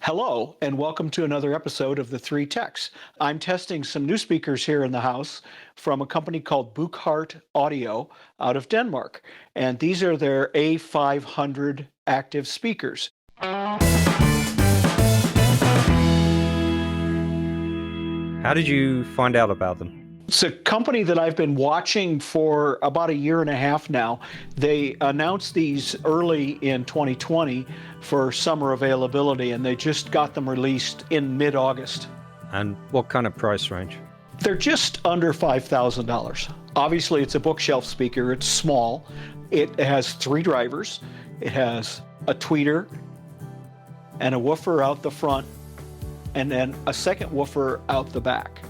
Hello, and welcome to another episode of The Three Techs. I'm testing some new speakers here in the house from a company called Buchardt Audio out of Denmark. And these are their A500 active speakers. How did you find out about them? It's a company that I've been watching for about a year and a half now. They announced these early in 2020 for summer availability, and they just got them released in mid-August. And what kind of price range? They're just under $5,000. Obviously, it's a bookshelf speaker. It's small. It has 3 drivers. It has a tweeter and a woofer out the front, and then a second woofer out the back.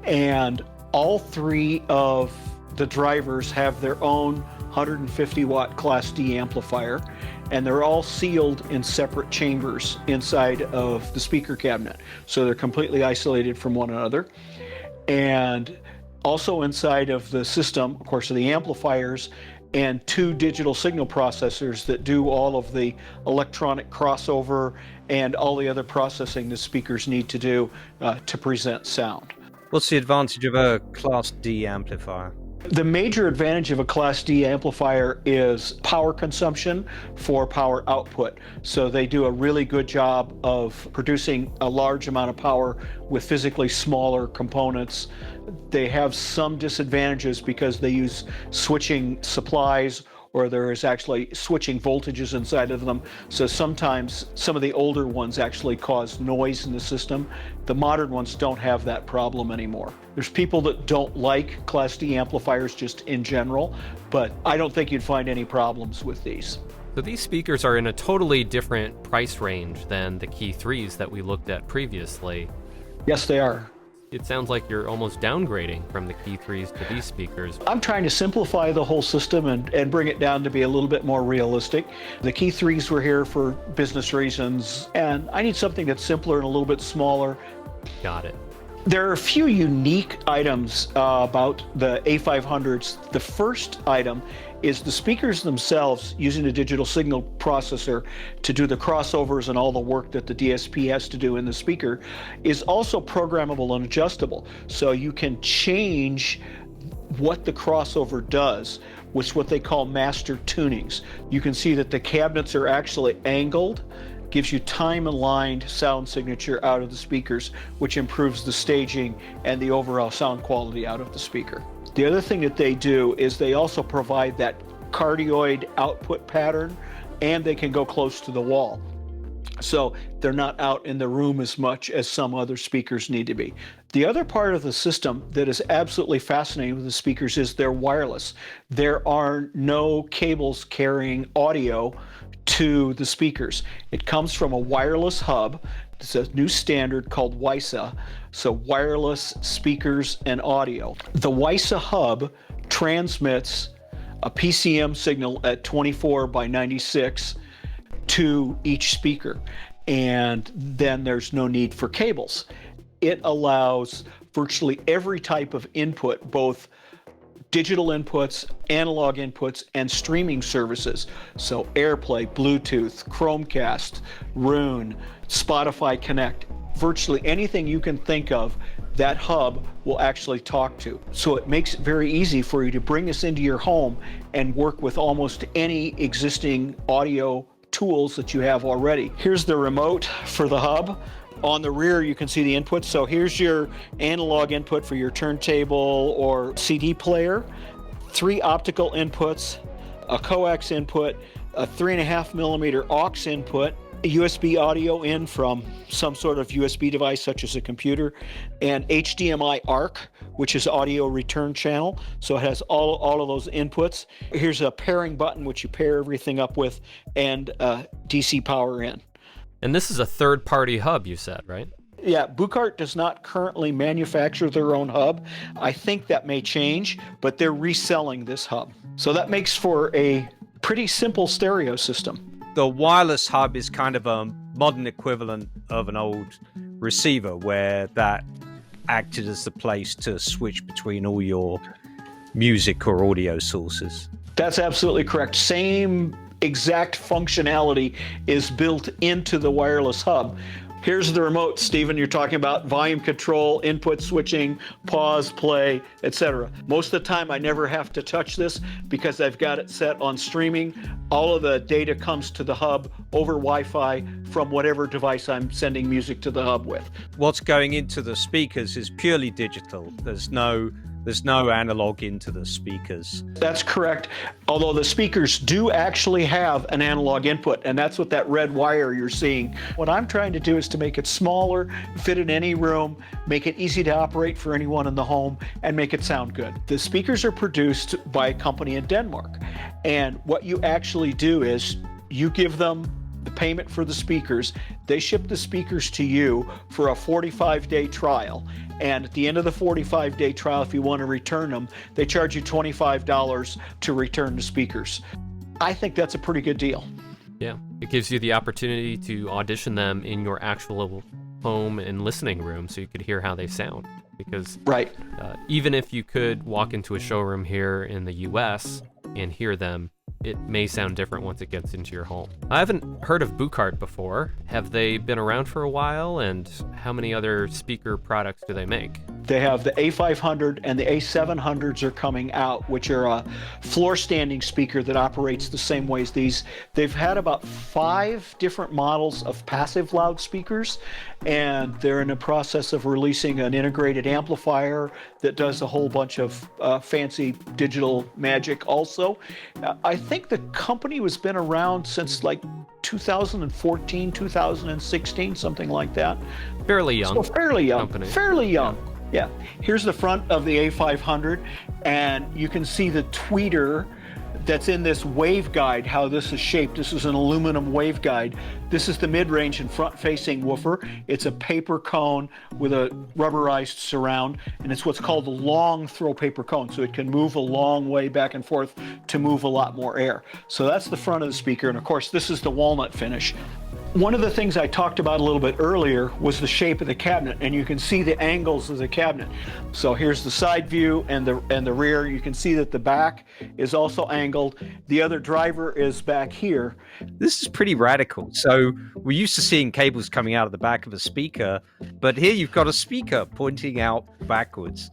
And all 3 of the drivers have their own 150 watt Class D amplifier, and they're all sealed in separate chambers inside of the speaker cabinet. So they're completely isolated from one another. And also inside of the system, of course, are the amplifiers and 2 digital signal processors that do all of the electronic crossover and all the other processing the speakers need to do to present sound. What's the advantage of a Class D amplifier? The major advantage of a Class D amplifier is power consumption for power output. So they do a really good job of producing a large amount of power with physically smaller components. They have some disadvantages because they use switching supplies, or there is actually switching voltages inside of them. So sometimes some of the older ones actually cause noise in the system. The modern ones don't have that problem anymore. There's people that don't like Class D amplifiers just in general, but I don't think you'd find any problems with these. So these speakers are in a totally different price range than the Key 3s that we looked at previously. Yes, they are. It sounds like you're almost downgrading from the Key 3s to these speakers. I'm trying to simplify the whole system and bring it down to be a little bit more realistic. The Key 3s were here for business reasons, and I need something that's simpler and a little bit smaller. Got it. There are a few unique items about the A500s. The first item is the speakers themselves using a digital signal processor to do the crossovers and all the work that the DSP has to do in the speaker is also programmable and adjustable. So you can change what the crossover does with what they call master tunings. You can see that the cabinets are actually angled, gives you time-aligned sound signature out of the speakers, which improves the staging and the overall sound quality out of the speaker. The other thing that they do is they also provide that cardioid output pattern, and they can go close to the wall. So they're not out in the room as much as some other speakers need to be. The other part of the system that is absolutely fascinating with the speakers is they're wireless. There are no cables carrying audio to the speakers. It comes from a wireless hub. It's a new standard called WISA, so wireless speakers and audio. The WISA hub transmits a PCM signal at 24 by 96 to each speaker, and then there's no need for cables. It allows virtually every type of input, both digital inputs, analog inputs, and streaming services. So AirPlay, Bluetooth, Chromecast, Roon, Spotify Connect, virtually anything you can think of, that hub will actually talk to. So it makes it very easy for you to bring this into your home and work with almost any existing audio tools that you have already. Here's the remote for the hub. On the rear, you can see the inputs. So here's your analog input for your turntable or CD player, 3 optical inputs, a coax input, a 3.5 millimeter aux input, a USB audio in from some sort of USB device such as a computer, and HDMI ARC, which is audio return channel. So it has all of those inputs. Here's a pairing button, which you pair everything up with, and DC power in. And this is a third-party hub, you said, right? Yeah, Buchardt does not currently manufacture their own hub. I think that may change, but they're reselling this hub. So that makes for a pretty simple stereo system. The wireless hub is kind of a modern equivalent of an old receiver, where that acted as the place to switch between all your music or audio sources. That's absolutely correct. Same exact functionality is built into the wireless hub. Here's the remote, Stephen. You're talking about volume control, input switching, pause, play, etc. Most of the time, I never have to touch this because I've got it set on streaming. All of the data comes to the hub over Wi-Fi from whatever device I'm sending music to the hub with. What's going into the speakers is purely digital. There's no analog into the speakers. That's correct, although the speakers do actually have an analog input, and that's what that red wire you're seeing. What I'm trying to do is to make it smaller, fit in any room, make it easy to operate for anyone in the home, and make it sound good. The speakers are produced by a company in Denmark, and what you actually do is you give them the payment for the speakers. They ship the speakers to you for a 45-day trial. And at the end of the 45-day trial, if you want to return them, they charge you $25 to return the speakers. I think that's a pretty good deal. Yeah, it gives you the opportunity to audition them in your actual home and listening room so you could hear how they sound. Because right. Even if you could walk into a showroom here in the US and hear them, it may sound different once it gets into your home. I haven't heard of Buchardt before. Have they been around for a while, and how many other speaker products do they make? They have the A500 and the A700s are coming out, which are a floor standing speaker that operates the same way as these. They've had about 5 different models of passive loudspeakers, and they're in the process of releasing an integrated amplifier that does a whole bunch of fancy digital magic also. I think the company has been around since like 2014, 2016, something like that. Fairly young. So fairly young. Company. Fairly young. Yeah. Here's the front of the A500, and you can see the tweeter that's in this waveguide, how this is shaped. This is an aluminum waveguide. This is the mid-range and front-facing woofer. It's a paper cone with a rubberized surround, and it's what's called a long throw paper cone, so it can move a long way back and forth to move a lot more air. So that's the front of the speaker, and of course this is the walnut finish. One of the things I talked about a little bit earlier was the shape of the cabinet, and you can see the angles of the cabinet. So here's the side view and the rear. You can see that the back is also angled. The other driver is back here. This is pretty radical. So we're used to seeing cables coming out of the back of a speaker, but here you've got a speaker pointing out backwards.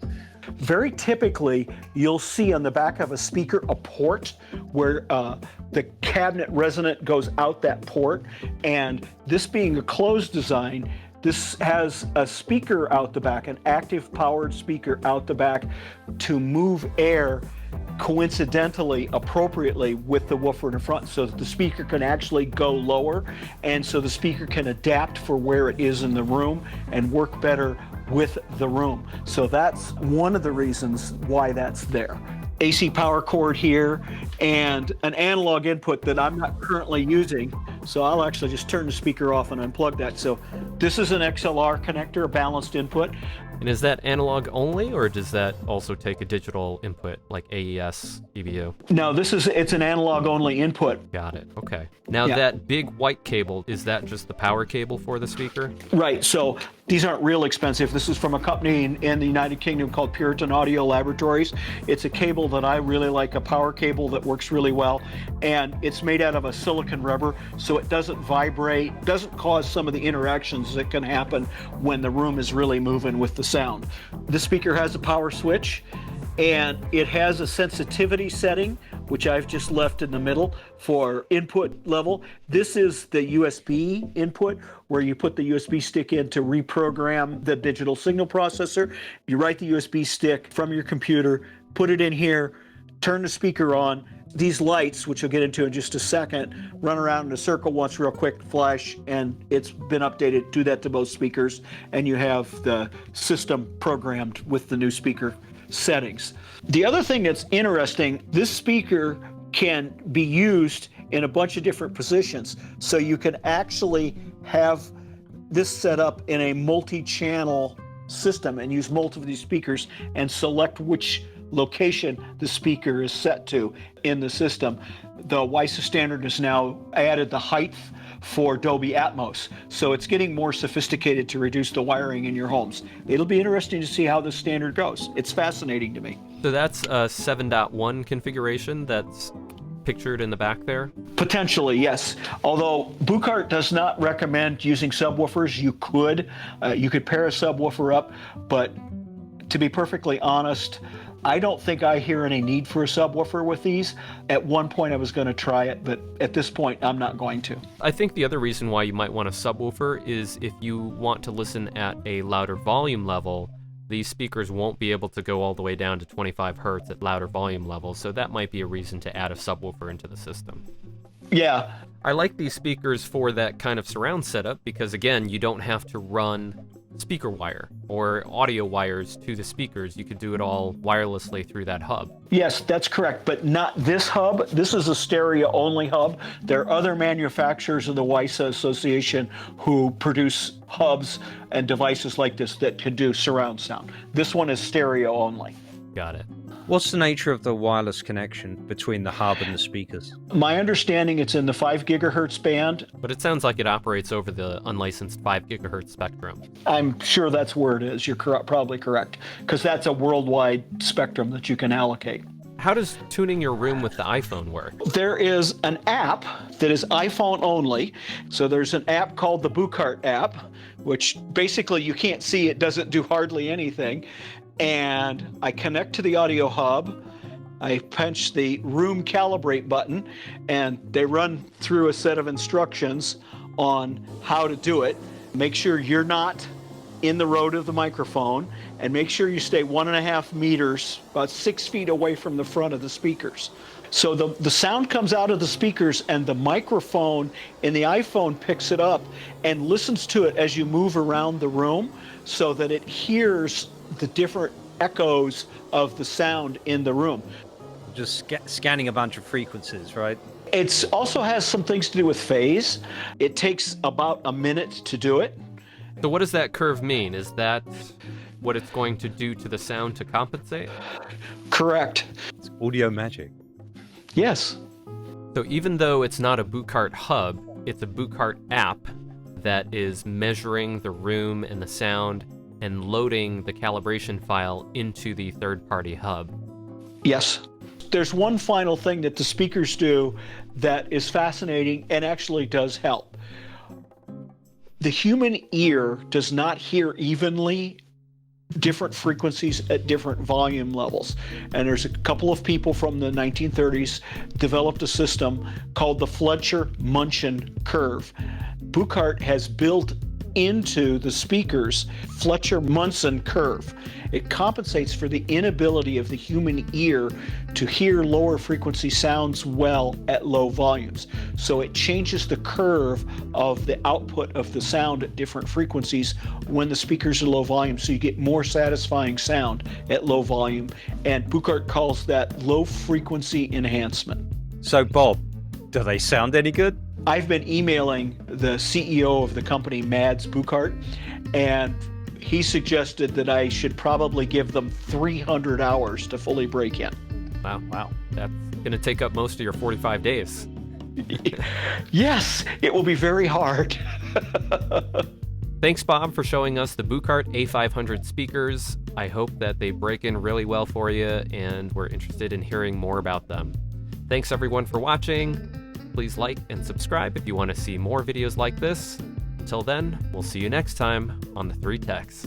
Very typically, you'll see on the back of a speaker a port where the cabinet resonant goes out that port. And this being a closed design, this has a speaker out the back, an active powered speaker out the back to move air coincidentally, appropriately with the woofer in the front, so that the speaker can actually go lower, and so the speaker can adapt for where it is in the room and work better with the room. So that's one of the reasons why that's there. AC power cord here and an analog input that I'm not currently using. So I'll actually just turn the speaker off and unplug that. So this is an XLR connector, a balanced input. And is that analog only, or does that also take a digital input like AES, EBU? No, it's an analog only input. Got it. Okay. Now Yeah. that big white cable, is that just the power cable for the speaker? Right. So these aren't real expensive. This is from a company in the United Kingdom called Puritan Audio Laboratories. It's a cable that I really like, a power cable that works really well. And it's made out of a silicon rubber, so it doesn't vibrate, doesn't cause some of the interactions that can happen when the room is really moving with the sound. The speaker has a power switch, and it has a sensitivity setting, which I've just left in the middle for input level. This is the USB input, where you put the USB stick in to reprogram the digital signal processor. You write the USB stick from your computer, put it in here, turn the speaker on. These lights, which we'll get into in just a second, run around in a circle once real quick, flash, and it's been updated. Do that to both speakers, and you have the system programmed with the new speaker settings. The other thing that's interesting, this speaker can be used in a bunch of different positions. So you can actually have this set up in a multi-channel system and use multiple of these speakers and select which location the speaker is set to in the system. The WiSA standard has now added the height for Dolby Atmos, so it's getting more sophisticated to reduce the wiring in your homes. It'll be interesting to see how this standard goes. It's fascinating to me. So that's a 7.1 configuration that's pictured in the back there? Potentially, yes. Although Buchardt does not recommend using subwoofers, you could pair a subwoofer up, but to be perfectly honest, I don't think I hear any need for a subwoofer with these. At one point I was going to try it, but at this point I'm not going to. I think the other reason why you might want a subwoofer is if you want to listen at a louder volume level, these speakers won't be able to go all the way down to 25 hertz at louder volume levels, so that might be a reason to add a subwoofer into the system. Yeah. I like these speakers for that kind of surround setup because, again, you don't have to run speaker wire or audio wires to the speakers. You could do it all wirelessly through that hub. Yes, that's correct, but not this hub. This is a stereo-only hub. There are other manufacturers of the WISA Association who produce hubs and devices like this that can do surround sound. This one is stereo only. Got it. What's the nature of the wireless connection between the hub and the speakers? My understanding, it's in the 5 gigahertz band. But it sounds like it operates over the unlicensed 5 gigahertz spectrum. I'm sure that's where it is. You're probably correct, because that's a worldwide spectrum that you can allocate. How does tuning your room with the iPhone work? There is an app that is iPhone only. So there's an app called the Buchardt app, which basically you can't see. It doesn't do hardly anything. And I connect to the audio hub. I punch the room calibrate button, and they run through a set of instructions on how to do it. Make sure you're not in the road of the microphone, and make sure you stay 1.5 meters, about 6 feet away from the front of the speakers. So the sound comes out of the speakers, and the microphone in the iPhone picks it up and listens to it as you move around the room so that it hears the different echoes of the sound in the room. Just scanning a bunch of frequencies, right? It also has some things to do with phase. It takes about a minute to do it. So what does that curve mean? Is that what it's going to do to the sound to compensate? Correct. It's audio magic. Yes. So even though it's not a Buchardt hub, it's a Buchardt app that is measuring the room and the sound and loading the calibration file into the third-party hub. Yes. There's one final thing that the speakers do that is fascinating and actually does help. The human ear does not hear evenly different frequencies at different volume levels. And there's a couple of people from the 1930s developed a system called the Fletcher-Munson Curve. Buchardt has built into the speakers Fletcher-Munson Curve. It compensates for the inability of the human ear to hear lower frequency sounds well at low volumes. So it changes the curve of the output of the sound at different frequencies when the speakers are low volume, so you get more satisfying sound at low volume. And Buchardt calls that low frequency enhancement. So Bob, do they sound any good? I've been emailing the CEO of the company, Mads Buchardt, and he suggested that I should probably give them 300 hours to fully break in. Wow. That's going to take up most of your 45 days. Yes, it will be very hard. Thanks, Bob, for showing us the Buchardt A500 speakers. I hope that they break in really well for you, and we're interested in hearing more about them. Thanks, everyone, for watching. Please like and subscribe if you want to see more videos like this. Until then, we'll see you next time on the 3 Techs.